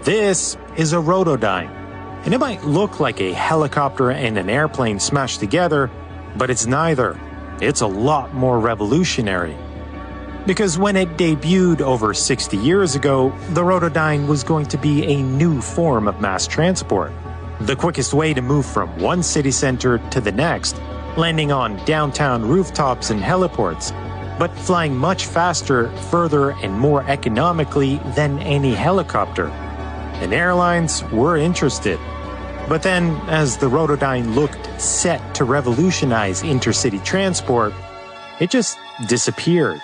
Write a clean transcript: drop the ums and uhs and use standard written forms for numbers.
This is a Rotodyne, and it might look like a helicopter and an airplane smashed together, but it's neither. It's a lot more revolutionary. Because when it debuted over 60 years ago, the Rotodyne was going to be a new form of mass transport. The quickest way to move from one city center to the next, landing on downtown rooftops and heliports, but flying much faster, further, and more economically than any helicopter. And airlines were interested. But then, as the Rotodyne looked set to revolutionize intercity transport, it just disappeared.